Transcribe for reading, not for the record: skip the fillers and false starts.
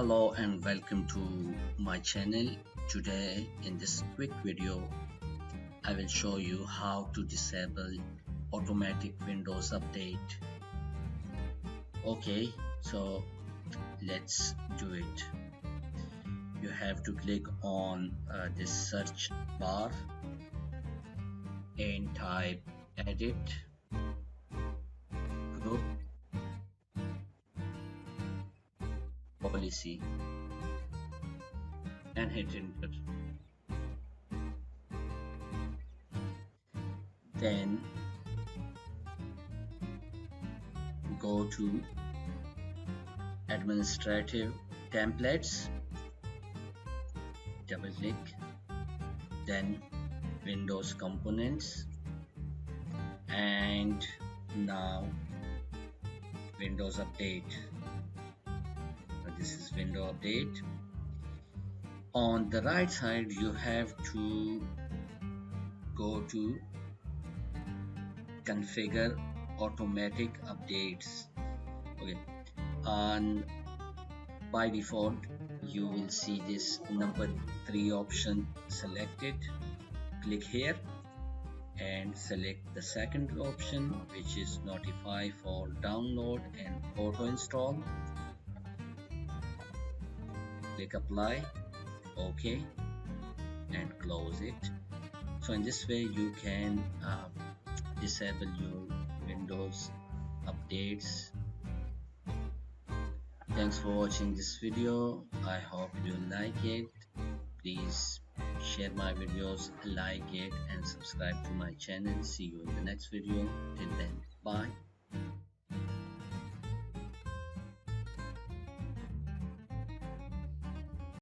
Hello and welcome to my channel. Today in this quick video I will show you how to disable automatic Windows update. Okay, so let's do it. You have to click on this search bar and type edit group policy and hit enter. Then go to administrative templates, double click, then Windows components, and now Windows update. This is window update. On the right side you have to go to configure automatic updates. Okay, and by default you will see this number 3 option selected. Click here and select the second option, which is notify for download and auto install. Click apply, OK, and close it. So in this way you can disable your Windows updates. Thanks for watching this video. I hope you like it. Please share my videos, like it, and subscribe to my channel. See you in the next video. Till then, bye.